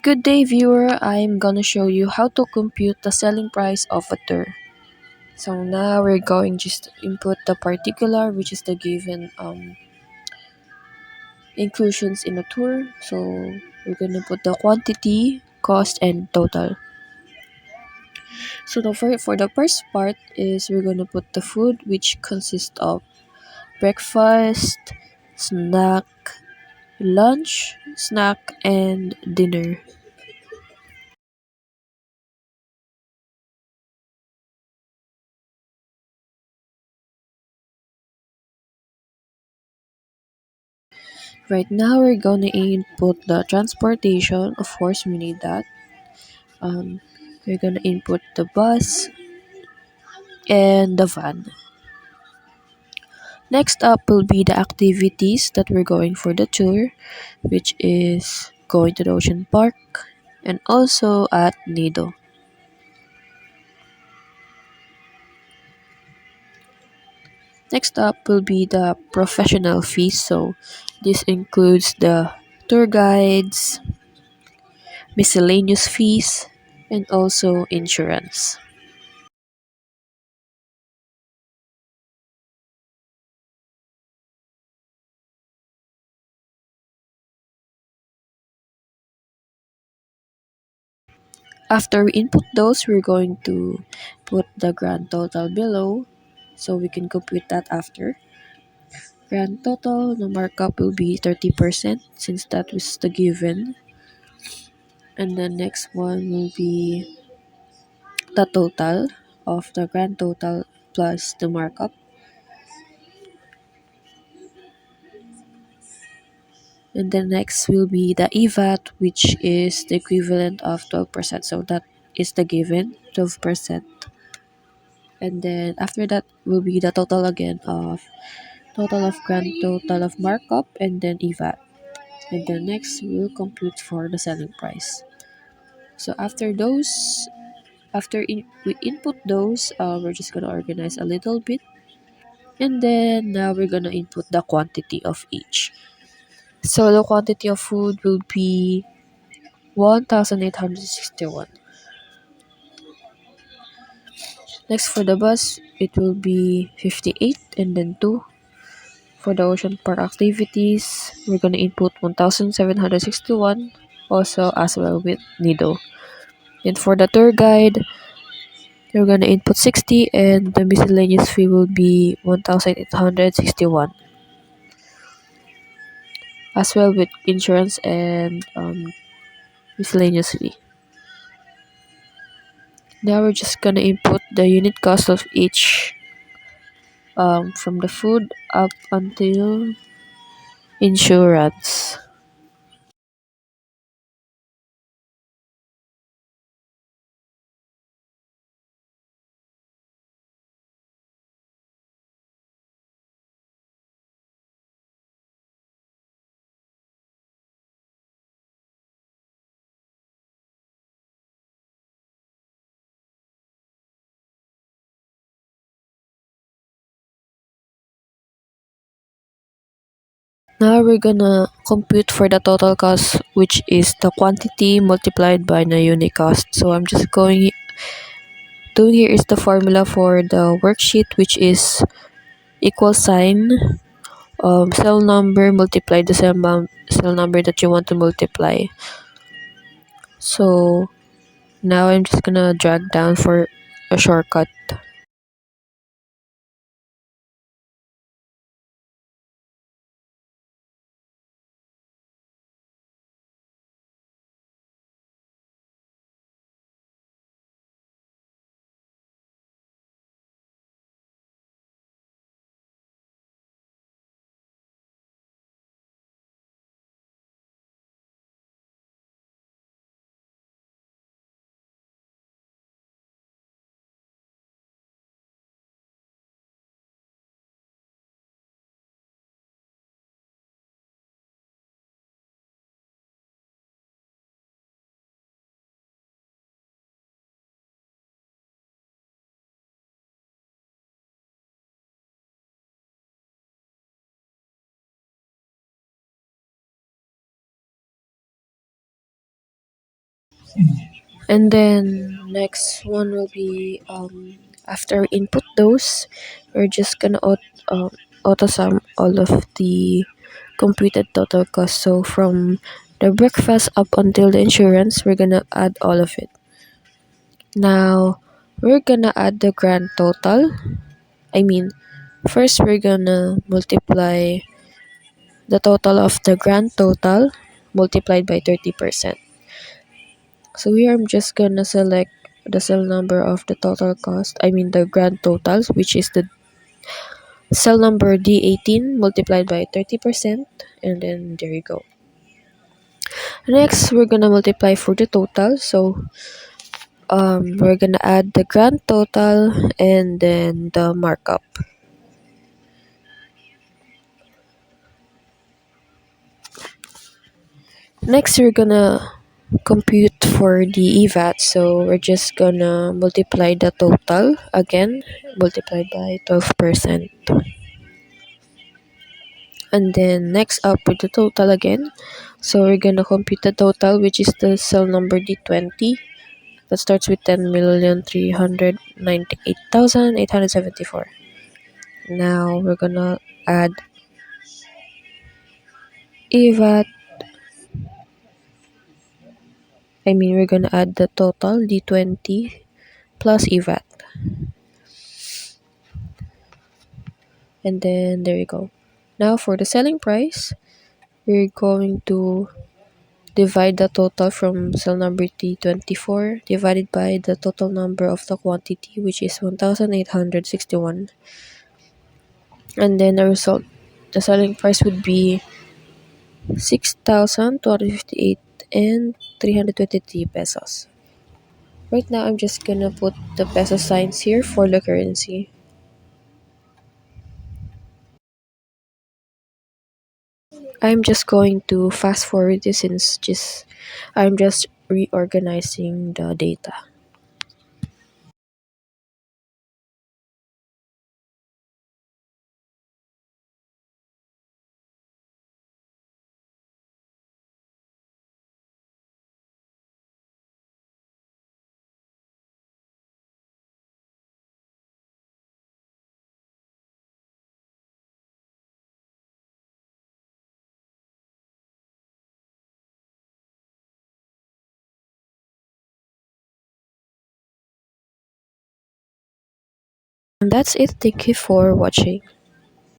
Good day viewer, I'm gonna show you how to compute the selling price of a tour. So now we're going just to input the particular, which is the given inclusions in a tour. So we're gonna put the quantity, cost, and total. So for the first part is we're gonna put the food, which consists of breakfast, snack, lunch, snack, and dinner. Right now we're gonna input the transportation. Of course we need that. We're gonna input the bus and the van. Next up will be the activities that we're going for the tour, which is going to the ocean park and also at Nido. Next up will be the professional fees. So this includes the tour guides, miscellaneous fees, and also insurance. After we input those, we're going to put the grand total below so we can compute that after. Grand total, the markup will be 30% since that was the given. And the next one will be the total of the grand total plus the markup. And the next will be the EVAT, which is the equivalent of 12%. So that is the given, 12%. And then after that will be the total again of total of grand total of markup and then EVAT. And then next we'll compute for the selling price. So we input those, we're just gonna organize a little bit, and then now we're gonna input the quantity of each. So the quantity of food will be 1,861. Next for the bus, it will be 58 and then 2. For the ocean park activities, we're gonna input 1,761 also as well with Nido. And for the tour guide, you're gonna input 60 and the miscellaneous fee will be 1,861 as well with insurance and miscellaneous fee. Now we're just gonna input the unit cost of each from the food up until insurance. Now we're gonna compute for the total cost, which is the quantity multiplied by the unit cost. So I'm just doing here is the formula for the worksheet, which is equal sign cell number multiply the cell number that you want to multiply. So now I'm just gonna drag down for a shortcut. And then next one will be after we input those, we're just gonna auto sum all of the computed total cost. So from the breakfast up until the insurance, we're gonna add all of it. Now we're gonna add the grand total. I mean, first we're gonna multiply the total of the grand total multiplied by 30%. So here I'm just gonna select the cell number of the total cost, I mean the grand totals, which is the cell number D18 multiplied by 30%, and then there you go. Next, we're gonna multiply for the total. So we're gonna add the grand total and then the markup. Next, we're gonna compute for the EVAT. So we're just gonna multiply the total again, multiplied by 12%. And then next up with the total again. So we're gonna compute the total, which is the cell number D20. That starts with 10,398,874. Now we're gonna add EVAT. We're gonna add the total D20 plus EVAT. And then there you go. Now for the selling price, we're going to divide the total from cell number T24 divided by the total number of the quantity, which is 1,861. And then the result, the selling price would be 6,258 and 323 pesos. Right now, I'm just gonna put the peso signs here for the currency. I'm just going to fast forward this since I'm just reorganizing the data. And that's it. Thank you for watching.